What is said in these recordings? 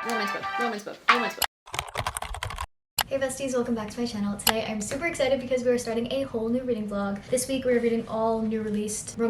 Romance book, romance book, romance book. Hey besties, welcome back to my channel. Today I'm super excited because we are starting a whole new reading vlog. This week we're reading all new releases in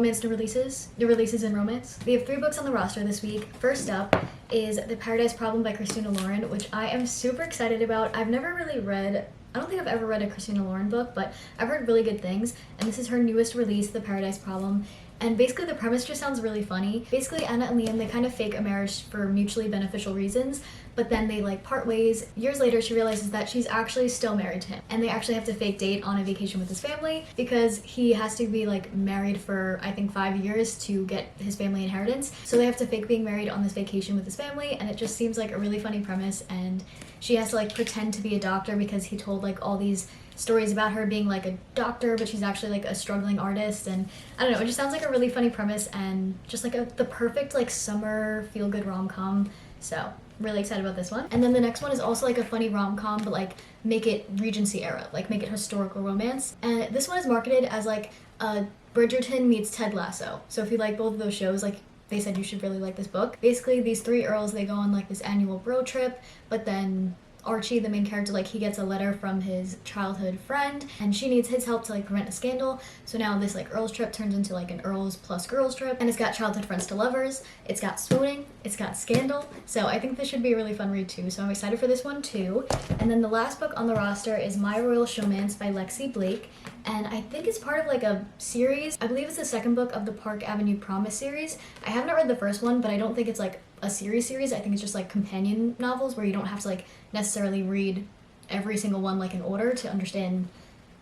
romance. We have 3 books on the roster this week. First up is The Paradise Problem by Christina Lauren, which I am super excited about. I've never really read, I don't think I've ever read a Christina Lauren book, but I've heard really good things, and this is her newest release, The Paradise Problem. And basically the premise just sounds really funny. Basically Anna and Liam, they kind of fake a marriage for mutually beneficial reasons, but then they like part ways. Years later she realizes that she's actually still married to him, and they actually have to fake date on a vacation with his family because he has to be like married for I think 5 years to get his family inheritance. So they have to fake being married on this vacation with his family, and it just seems like a really funny premise. And she has to like pretend to be a doctor because he told like all these stories about her being like a doctor, but she's actually like a struggling artist. And I don't know, it just sounds like a really funny premise and just like the perfect like summer feel-good rom-com. So really excited about this one. And then the next one is also like a funny rom-com, but like make it Regency era, like make it historical romance. And this one is marketed as like a Bridgerton meets Ted Lasso. So if you like both of those shows, like they said you should really like this book. Basically these 3 Earls, they go on like this annual road trip, but then Archie, the main character, like he gets a letter from his childhood friend and she needs his help to like prevent a scandal. So now this like Earls trip turns into like an Earls plus girls trip, and it's got childhood friends to lovers, it's got swooning, it's got scandal. So I think this should be a really fun read too, so I'm excited for this one too. And then the last book on the roster is My Royal Showmance by Lexi Blake, and I think it's part of like a series. I believe it's the second book of the Park Avenue Promise series. I have not read the first one, but I don't think it's like a series. I think it's just like companion novels where you don't have to like necessarily read every single one like in order to understand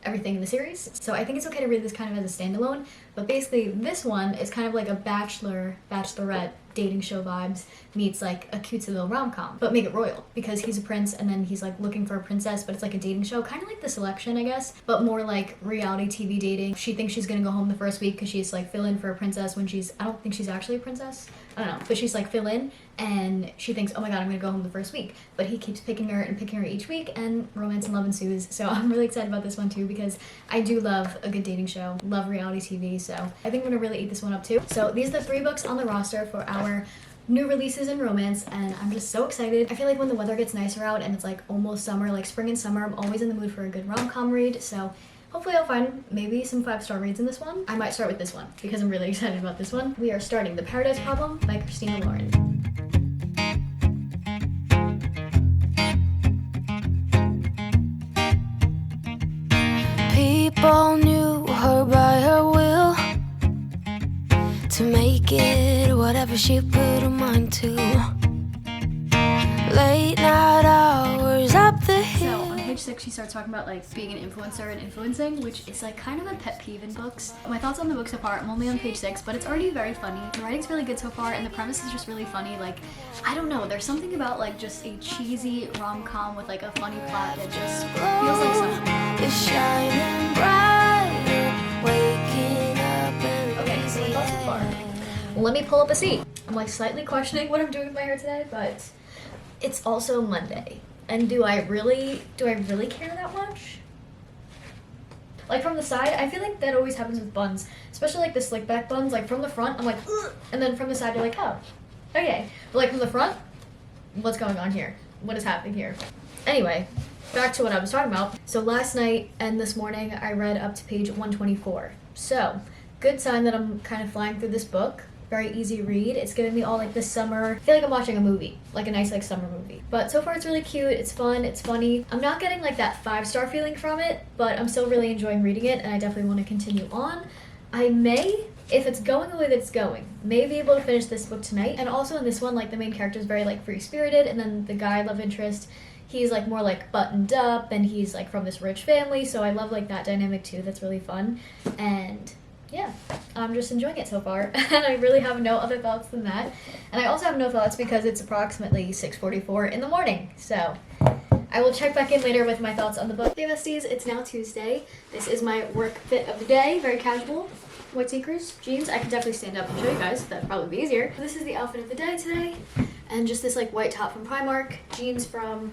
everything in the series. So I think it's okay to read this kind of as a standalone, but basically this one is kind of like a bachelorette dating show vibes meets like a cutesy little rom-com, but make it royal because he's a prince and then he's like looking for a princess, but it's like a dating show, kind of like The Selection I guess, but more like reality TV dating. She thinks she's gonna go home the first week because she's like fill in for a princess when I don't think she's actually a princess, I don't know, but she's like fill in, and she thinks, oh my god, I'm gonna go home the first week, but he keeps picking her each week, and romance and love ensues. So I'm really excited about this one too because I do love a good dating show, love reality TV, so I think I'm gonna really eat this one up too. So these are the 3 books on the roster for our new releases in romance, and I'm just so excited. I feel like when the weather gets nicer out and it's like almost summer, like spring and summer, I'm always in the mood for a good rom-com read, so hopefully I'll find maybe some 5-star reads in this one. I might start with this one because I'm really excited about this one. We are starting The Paradise Problem by Christina Lauren. People knew her by her will to make it whatever she put her mind to. Late night hours up the hill. So on page 6 she starts talking about like being an influencer and influencing, which is like kind of a pet peeve in books. My thoughts on the book so far, I'm only on page 6, but it's already very funny. The writing's really good so far and the premise is just really funny. Like, I don't know, there's something about like just a cheesy rom-com with like a funny plot that just feels like something. It's shining bright, waking up and Okay, so my thoughts so far. Let me pull up a seat. I'm like slightly questioning what I'm doing with my hair today, but it's also Monday. And do I really care that much? Like from the side, I feel like that always happens with buns, especially like the slick back buns. Like from the front, I'm like, ugh, and then from the side, you're like, oh, okay. But like from the front, what's going on here? What is happening here? Anyway, back to what I was talking about. So last night and this morning, I read up to page 124. So good sign that I'm kind of flying through this book. Very easy read. It's giving me all like this summer. I feel like I'm watching a movie, like a nice like summer movie. But so far it's really cute, it's fun, it's funny. I'm not getting like that 5-star feeling from it, but I'm still really enjoying reading it and I definitely want to continue on. I may, if it's going the way that it's going, may be able to finish this book tonight. And also in this one, like the main character is very like free-spirited, and then the guy love interest, he's like more like buttoned up and he's like from this rich family, so I love like that dynamic too. That's really fun. And yeah, I'm just enjoying it so far, and I really have no other thoughts than that. And I also have no thoughts because it's approximately 6:44 in the morning, so I will check back in later with my thoughts on the book. Hey besties, it's now Tuesday. This is my work fit of the day, very casual. White sneakers, jeans. I can definitely stand up and show you guys, that'd probably be easier. This is the outfit of the day today, and just this like white top from Primark, jeans from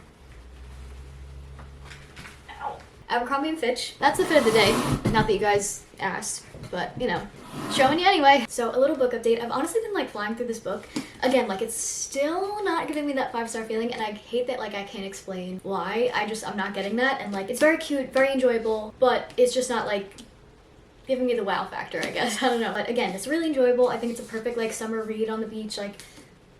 Abercrombie & Fitch. That's the fit of the day. Not that you guys asked, but you know, showing you anyway. So a little book update. I've honestly been like flying through this book. Again, like it's still not giving me that 5-star feeling, and I hate that like I can't explain why. I'm not getting that, and like it's very cute, very enjoyable, but it's just not like giving me the wow factor, I guess. I don't know. But again, it's really enjoyable. I think it's a perfect like summer read on the beach, like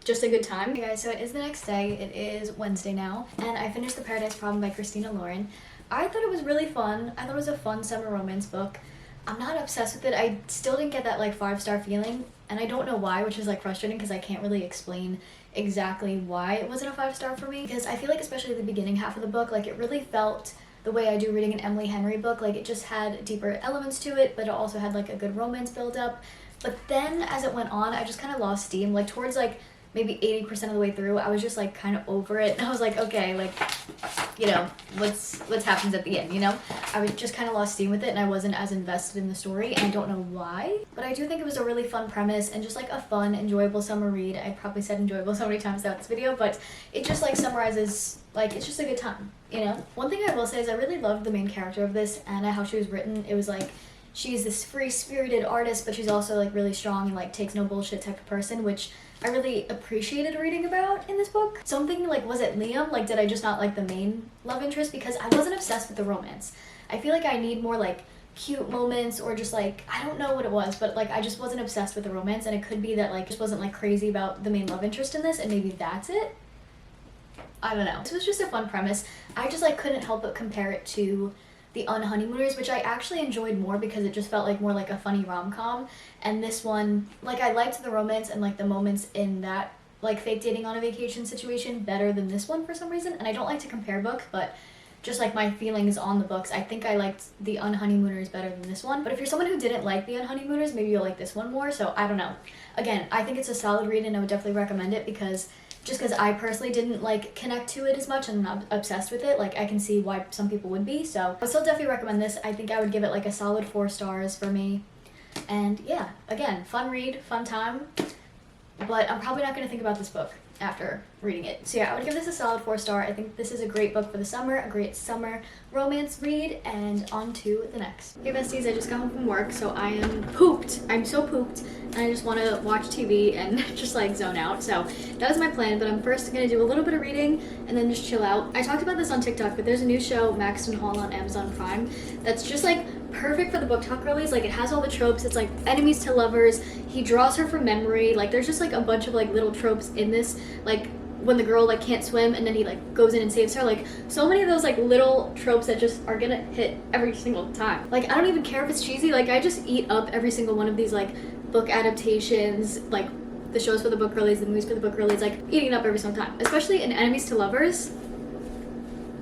just a good time. Okay guys, so it is the next day. It is Wednesday now, and I finished The Paradise Problem by Christina Lauren. I thought it was really fun. I thought it was a fun summer romance book. I'm not obsessed with it. I still didn't get that like 5-star feeling, and I don't know why, which is like frustrating because I can't really explain exactly why it wasn't a 5-star for me, because I feel like especially the beginning half of the book, like it really felt the way I do reading an Emily Henry book. Like it just had deeper elements to it, but it also had like a good romance build up. But then as it went on, I just kind of lost steam. Like towards like maybe 80% of the way through, I was just like kind of over it, and I was like, okay, like, you know, what happens at the end, you know? I was just kind of lost steam with it, and I wasn't as invested in the story, and I don't know why, but I do think it was a really fun premise and just like a fun, enjoyable summer read. I probably said enjoyable so many times throughout this video, but it just like summarizes, like, it's just a good time, you know? One thing I will say is I really loved the main character of this, and how she was written. It was like, she's this free-spirited artist, but she's also like really strong and like takes no bullshit type of person, which I really appreciated reading about in this book. So I'm thinking, like, was it Liam? Like, did I just not like the main love interest? Because I wasn't obsessed with the romance. I feel like I need more like cute moments, or just like, I don't know what it was, but like I just wasn't obsessed with the romance, and it could be that like just wasn't like crazy about the main love interest in this, and maybe that's it. I don't know. This was just a fun premise. I just like couldn't help but compare it to The Unhoneymooners, which I actually enjoyed more because it just felt like more like a funny rom-com. And this one, like, I liked the romance and like the moments in that like fake dating on a vacation situation better than this one for some reason. And I don't like to compare books, but just like my feelings on the books, I think I liked The Unhoneymooners better than this one. But if you're someone who didn't like The Unhoneymooners, maybe you'll like this one more. So I don't know. Again, I think it's a solid read, and I would definitely recommend it because I personally didn't like connect to it as much, and I'm not obsessed with it. Like I can see why some people would be, so I would still definitely recommend this. I think I would give it like a solid 4 stars for me. And yeah, again, fun read, fun time, but I'm probably not going to think about this book after reading it. So yeah, I would give this a solid 4 star. I think this is a great book for the summer, a great summer romance read, and on to the next. Hey besties, I just got home from work, so I am pooped. I'm so pooped, and I just want to watch TV and just like zone out. So that was my plan, but I'm first going to do a little bit of reading and then just chill out. I talked about this on TikTok, but there's a new show, Maxton Hall, on Amazon Prime, that's just like perfect for the book talk girlies. Like it has all the tropes. It's like enemies to lovers. He draws her from memory. Like there's just like a bunch of like little tropes in this, like when the girl like can't swim and then he like goes in and saves her. Like so many of those like little tropes that just are gonna hit every single time. Like I don't even care if it's cheesy. Like I just eat up every single one of these like book adaptations, like the shows for the book girlies, the movies for the book girlies, like eating it up every single time. Especially in Enemies to Lovers,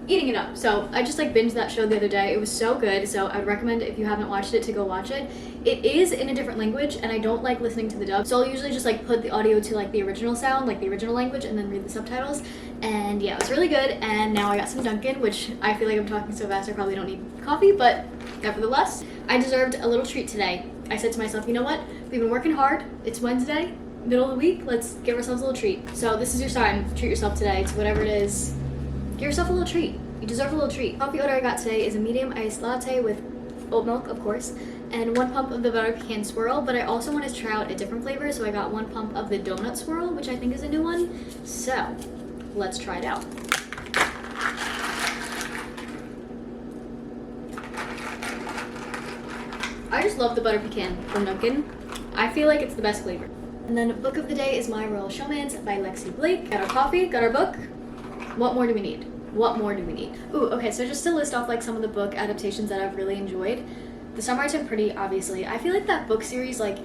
eating it up. So I just like binged that show the other day. It was so good, so I'd recommend if you haven't watched it to go watch it. It is in a different language, and I don't like listening to the dub, so I'll usually just like put the audio to like the original sound, like the original language, and then read the subtitles. And yeah, it was really good. And now I got some Dunkin', which I feel like I'm talking so fast I probably don't need coffee, but nevertheless, I deserved a little treat today. I said to myself, you know what, we've been working hard, it's Wednesday, middle of the week, let's give ourselves a little treat. So this is your time, treat yourself today to whatever it is. Give yourself a little treat. You deserve a little treat. Coffee order I got today is a medium iced latte with oat milk, of course, and 1 pump of the butter pecan swirl, but I also wanted to try out a different flavor, so I got 1 pump of the donut swirl, which I think is a new one. So let's try it out. I just love the butter pecan from Dunkin'. I feel like it's the best flavor. And then book of the day is My Royal Showmance by Lexi Blake. Got our coffee, got our book. What more do we need? What more do we need? Ooh, okay, so just to list off like some of the book adaptations that I've really enjoyed. The Summer I Turned Pretty, obviously. I feel like that book series, like,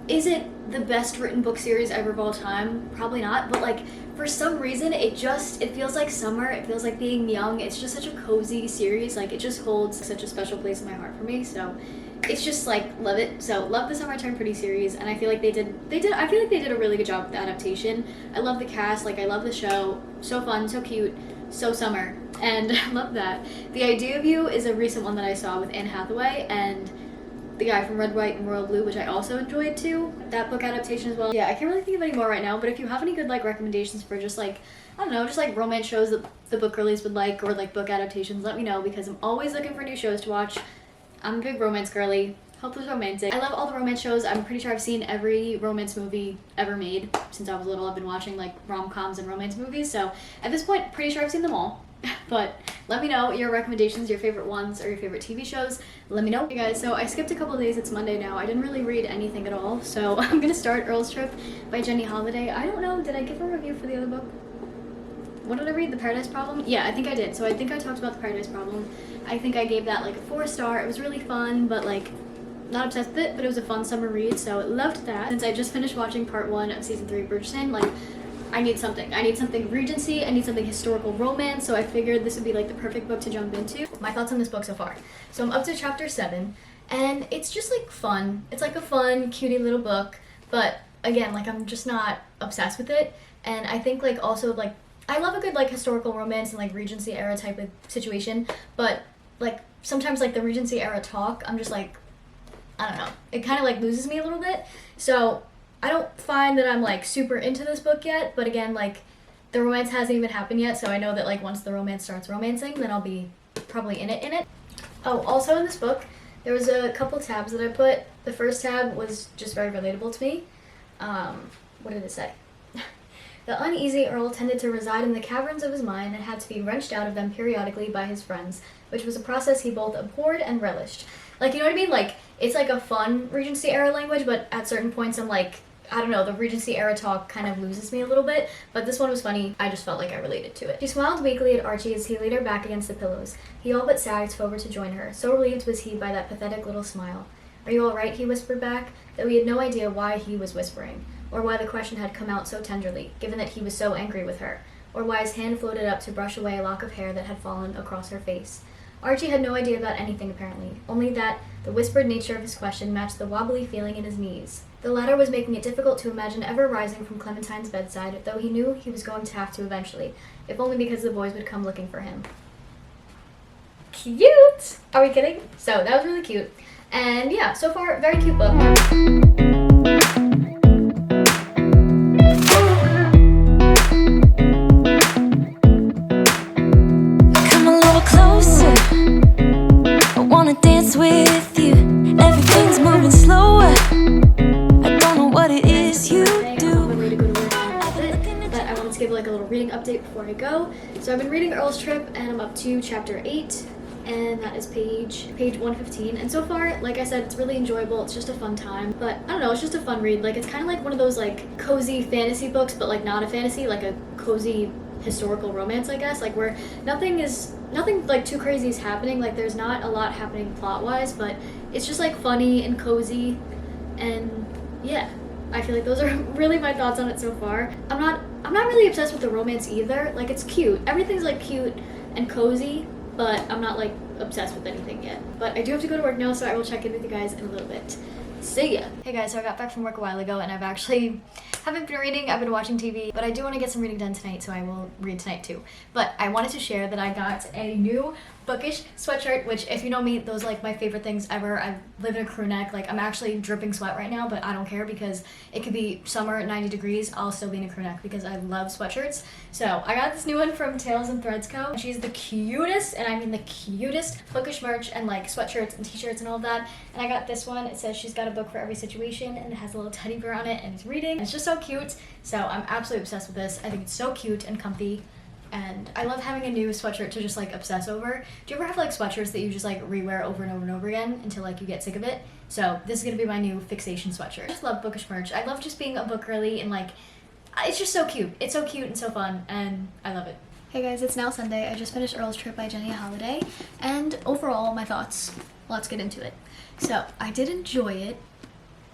is it the best written book series ever of all time? Probably not, but like, for some reason, it feels like summer, it feels like being young. It's just such a cozy series, like, it just holds such a special place in my heart for me, so it's just like, love it. So love the Summer I Turned Pretty series, and I feel like I feel like they did a really good job with the adaptation. I love the cast, like, I love the show. So fun, so cute, so summer, and I love that. The Idea of You is a recent one that I saw with Anne Hathaway and the guy from Red, White, and Royal Blue, which I also enjoyed too. That book adaptation as well. Yeah, I can't really think of any more right now, but if you have any good like recommendations for just like, I don't know, just like romance shows that the book girlies would like, or like book adaptations, let me know, because I'm always looking for new shows to watch. I'm a big romance girly. hopeless romantic. I love all the romance shows. I'm pretty sure I've seen every romance movie ever made since I was little. I've been watching like rom-coms and romance movies, so at this point, pretty sure I've seen them all. But let me know your recommendations, your favorite ones, or your favorite TV shows. Let me know. Hey guys, so I skipped a couple days. It's Monday now. I didn't really read anything at all, so I'm gonna start Earl's Trip by Jenny Holiday. I don't know, did I give a review for the other book? What did I read? The Paradise Problem? Yeah, I think I did. So I think I talked about The Paradise Problem. I think I gave that like a 4-star. It was really fun, but like not obsessed with it, but it was a fun summer read, so loved that. Since I just finished watching part 1 of season 3 of Bridgerton, like I need something. I need something Regency, I need something historical romance, so I figured this would be like the perfect book to jump into. My thoughts on this book so far. So I'm up to chapter 7, and it's just like fun. It's like a fun, cutie little book, but again, like I'm just not obsessed with it. And I think like also like I love a good like historical romance and like Regency era type of situation, but like sometimes like the Regency era talk, I'm just like, I don't know. It kind of like loses me a little bit. So I don't find that I'm like super into this book yet, but again, like the romance hasn't even happened yet, so I know that like once the romance starts romancing, then I'll be probably in it. Oh, also in this book, there was a couple tabs that I put. The first tab was just very relatable to me. What did it say? The uneasy Earl tended to reside in the caverns of his mind and had to be wrenched out of them periodically by his friends, which was a process he both abhorred and relished. Like, you know what I mean? Like, it's like a fun Regency era language, but at certain points I'm like, I don't know, the Regency era talk kind of loses me a little bit, but this one was funny. I just felt like I related to it. She smiled weakly at Archie as he laid her back against the pillows. He all but sagged forward to join her, so relieved was he by that pathetic little smile. Are you all right? He whispered back, though he had no idea why he was whispering, or why the question had come out so tenderly, given that he was so angry with her, or why his hand floated up to brush away a lock of hair that had fallen across her face. Archie had no idea about anything apparently, only that the whispered nature of his question matched the wobbly feeling in his knees. The latter was making it difficult to imagine ever rising from Clementine's bedside, though he knew he was going to have to eventually, if only because the boys would come looking for him. Cute! Are we kidding? So that was really cute. And yeah, so far, very cute book. Come a little closer, I wanna dance with you. Everything's moving slower, I don't know what it is you do. But I wanted to give like a little reading update before I go. So I've been reading Earl's Trip, and I'm up to chapter 8. And that is page 115, and so far, like I said, it's really enjoyable. It's just a fun time, but I don't know, it's just a fun read. Like, it's kind of like one of those like cozy fantasy books, but like not a fantasy, like a cozy historical romance, I guess, like where nothing like too crazy is happening. Like, there's not a lot happening plot wise, but it's just like funny and cozy. And yeah, I feel like those are really my thoughts on it so far. I'm not really obsessed with the romance either. Like, it's cute, everything's like cute and cozy, but I'm not like obsessed with anything yet. But I do have to go to work now, so I will check in with you guys in a little bit. See ya! Hey guys, so I got back from work a while ago, and I've actually haven't been reading, I've been watching TV, but I do want to get some reading done tonight, so I will read tonight too. But I wanted to share that I got a new bookish sweatshirt, which if you know me, those are like my favorite things ever. I live in a crew neck, like I'm actually dripping sweat right now, but I don't care because it could be summer at 90 degrees, I'll still be in a crew neck because I love sweatshirts. So I got this new one from Tails and Threads Co. She's the cutest, and I mean the cutest, bookish merch and like sweatshirts and t-shirts and all that. And I got this one. It says she's got a book for every situation, and it has a little teddy bear on it, and it's reading. It's just so cute. So I'm absolutely obsessed with this. I think it's so cute and comfy. And I love having a new sweatshirt to just like obsess over. Do you ever have like sweatshirts that you just like rewear over and over and over again until like you get sick of it? So this is gonna be my new fixation sweatshirt. I just love bookish merch. I love just being a book girly, and like it's just so cute. It's so cute and so fun, and I love it. Hey guys, it's now Sunday. I just finished Earl's Trip by Jenny Holiday, and overall my thoughts. Let's get into it. So I did enjoy it,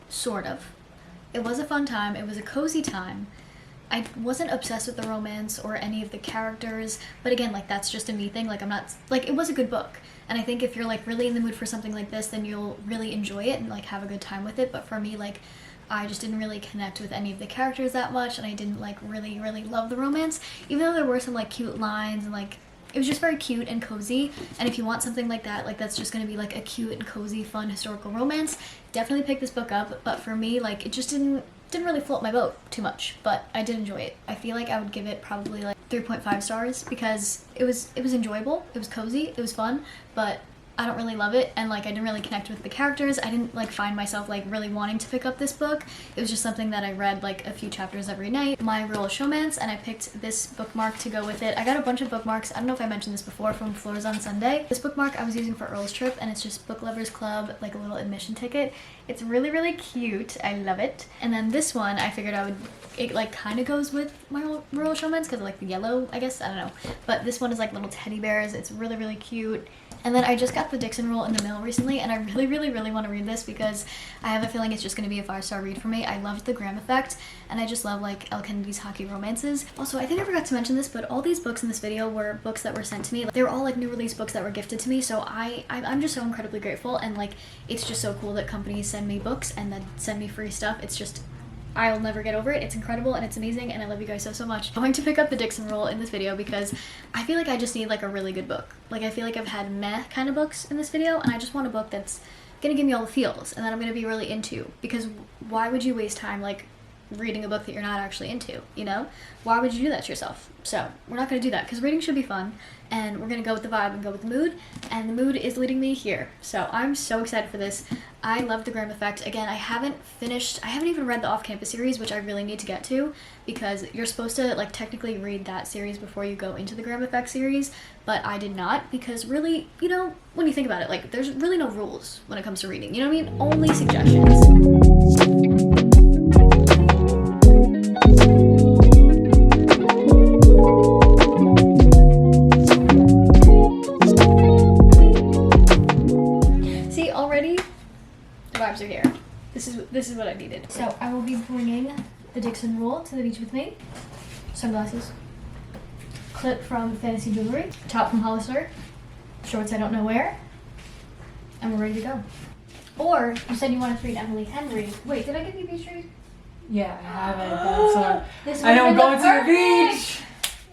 sort of. It was a fun time. It was a cozy time. I wasn't obsessed with the romance or any of the characters, but again, like that's just a me thing. Like I'm not, like it was a good book, and I think if you're like really in the mood for something like this, then you'll really enjoy it and like have a good time with it. But for me, like I just didn't really connect with any of the characters that much, and I didn't like really love the romance, even though there were some like cute lines, and like it was just very cute and cozy. And if you want something like that, like that's just gonna be like a cute and cozy fun historical romance, definitely pick this book up. But for me, like it just didn't really float my boat too much, but I did enjoy it. I feel like I would give it probably like 3.5 stars because it was enjoyable, it was cozy, it was fun, but I don't really love it, and like I didn't really connect with the characters. I didn't like find myself like really wanting to pick up this book. It was just something that I read like a few chapters every night. My Rural Showmance, and I picked this bookmark to go with it. I got a bunch of bookmarks. I don't know if I mentioned this before, from Floors on Sunday. This bookmark I was using for Earl's trip, and it's just Book Lovers Club, like a little admission ticket. It's really, really cute. I love it. And then this one, I figured it like kind of goes with my Rural Showmance because of like the yellow, I guess. I don't know. But this one is like little teddy bears. It's really, really cute. And then I just got the Dixon Rule in the mail recently, and I really, really, really want to read this because I have a feeling it's just going to be a 5-star read for me. I loved the Graham Effect, and I just love like Elle Kennedy's hockey romances. Also, I think I forgot to mention this, but all these books in this video were books that were sent to me. They were all like new release books that were gifted to me, so I'm just so incredibly grateful, and like it's just so cool that companies send me books and then send me free stuff. It's just, I'll never get over it. It's incredible and it's amazing, and I love you guys so, so much. I'm going to pick up the Dixon Rule in this video because I feel like I just need like a really good book. Like I feel like I've had meh kind of books in this video, and I just want a book that's gonna give me all the feels and that I'm gonna be really into, because why would you waste time like reading a book that you're not actually into, you know? Why would you do that to yourself? So we're not gonna do that, because reading should be fun, and we're gonna go with the vibe and go with the mood, and the mood is leading me here. So I'm so excited for this. I love the Graham Effect. Again, I haven't even read the Off-Campus series, which I really need to get to, because you're supposed to like technically read that series before you go into the Graham Effect series, but I did not, because really, you know, when you think about it, like there's really no rules when it comes to reading, you know what I mean? Only suggestions. Vibes are here. This is what I needed. So I will be bringing the Dixon Rule to the beach with me. Sunglasses. Clip from Fantasy Jewelry. Top from Hollister. Shorts I don't know where. And we're ready to go. Or you said you wanted to read Emily Henry. Wait, did I give you beach read? Yeah, I have it. So This I don't would've go been to the beach.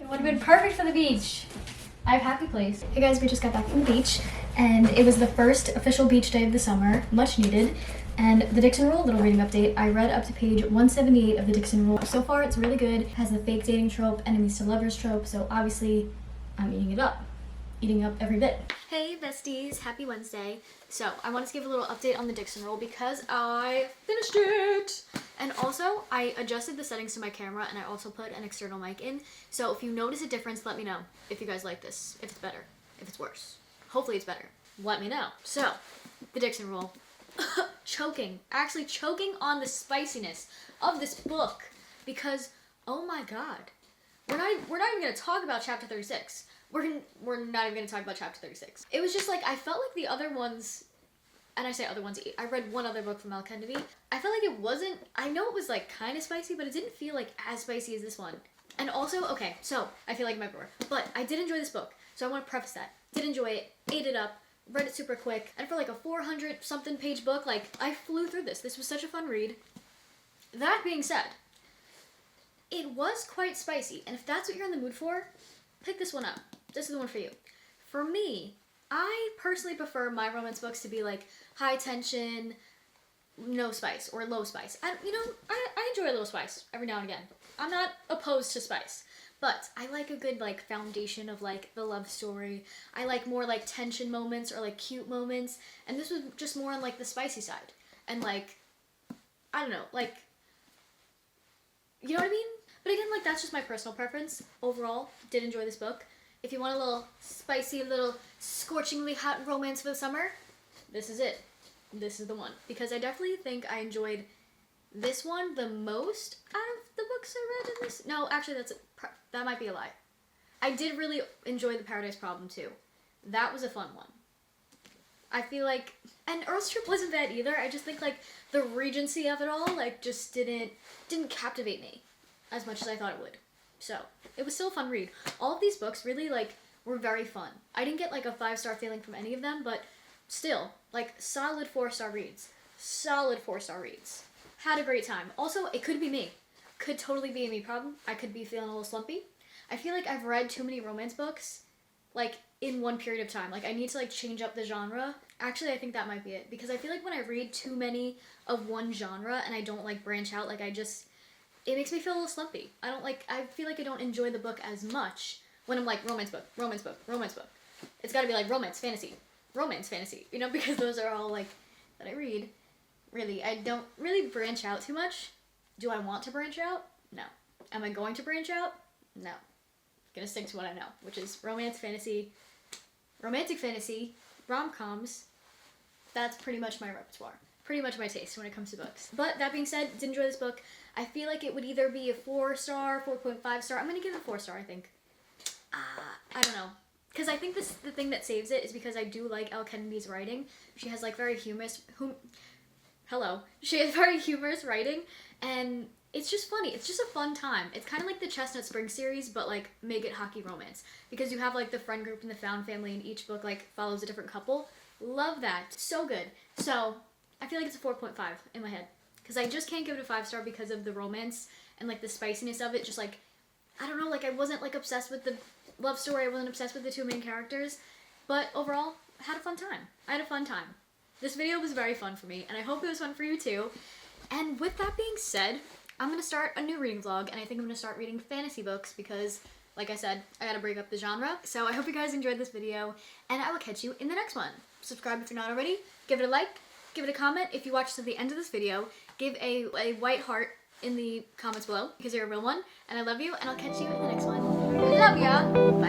It would have been perfect for the beach. I have Happy Place. Hey guys, we just got back from the beach, and it was the first official beach day of the summer, much needed. And the Dixon Rule, little reading update, I read up to page 178 of the Dixon Rule. So far, it's really good. It has the fake dating trope, enemies to lovers trope, so obviously, I'm eating it up. Eating up every bit. Hey besties, happy Wednesday. So I wanted to give a little update on the Dixon Rule because I finished it. And also I adjusted the settings to my camera, and I also put an external mic in. So if you notice a difference, let me know if you guys like this, if it's better, if it's worse. Hopefully it's better. Let me know. So the Dixon Rule. Actually choking on the spiciness of this book, because oh my god. We're not even gonna talk about chapter 36. We're not even going to talk about chapter 36. It was just like, I felt like the other ones, and I say other ones, I read one other book from Elle Kennedy. I felt like it wasn't, I know it was like kind of spicy, but it didn't feel like as spicy as this one. And also, okay, so I feel like my brother, but I did enjoy this book, so I want to preface that. Did enjoy it, ate it up, read it super quick, and for like a 400 something page book, like I flew through this. This was such a fun read. That being said, it was quite spicy, and if that's what you're in the mood for, pick this one up. This is the one for you. For me, I personally prefer my romance books to be like high tension, no spice, or low spice. And you know, I enjoy a little spice every now and again. I'm not opposed to spice, but I like a good like foundation of like the love story. I like more like tension moments or like cute moments, and this was just more on like the spicy side. And like, I don't know, like, you know what I mean? But again, like that's just my personal preference. Overall, did enjoy this book. If you want a little spicy, little scorchingly hot romance for the summer, this is it. This is the one. Because I definitely think I enjoyed this one the most out of the books I read in this. No, actually, that might be a lie. I did really enjoy the Paradise Problem too. That was a fun one. I feel like, and Earl's Trip wasn't bad either. I just think like the regency of it all like just didn't captivate me as much as I thought it would. So it was still a fun read. All of these books really like were very fun. I didn't get like a 5-star feeling from any of them, but still like solid 4-star reads. Solid 4-star reads. Had a great time. Also, it could be me. Could totally be a me problem. I could be feeling a little slumpy. I feel like I've read too many romance books like in one period of time. Like I need to like change up the genre. Actually, I think that might be it, because I feel like when I read too many of one genre and I don't like branch out, like it makes me feel a little slumpy. I feel like I don't enjoy the book as much when I'm like romance book, romance book, romance book. It's gotta be like romance, fantasy, romance fantasy, you know, because those are all like that I read. Really, I don't really branch out too much. Do I want to branch out? No. Am I going to branch out? No. Gonna stick to what I know, which is romantic fantasy, rom-coms. That's pretty much my repertoire. Pretty much my taste when it comes to books. But that being said, did enjoy this book. I feel like it would either be a 4-star, 4.5 star. I'm gonna give it a 4-star, I think. I don't know. Because I think the thing that saves it is because I do like Elle Kennedy's writing. She has like very humorous, she has very humorous writing, and it's just funny. It's just a fun time. It's kind of like the Chestnut Spring series, but like make it hockey romance. Because you have like the friend group and the found family, and each book like follows a different couple. Love that. So good. So I feel like it's a 4.5 in my head. Because I just can't give it a 5-star because of the romance and like the spiciness of it. Just like, I don't know, like I wasn't like obsessed with the love story. I wasn't obsessed with the 2 main characters. But overall, I had a fun time. I had a fun time. This video was very fun for me, and I hope it was fun for you too. And with that being said, I'm going to start a new reading vlog, and I think I'm going to start reading fantasy books because, like I said, I gotta break up the genre. So I hope you guys enjoyed this video, and I will catch you in the next one. Subscribe if you're not already, give it a like, give it a comment if you watched to the end of this video, give a white heart in the comments below because you're a real one, and I love you, and I'll catch you in the next one. Love ya! Bye.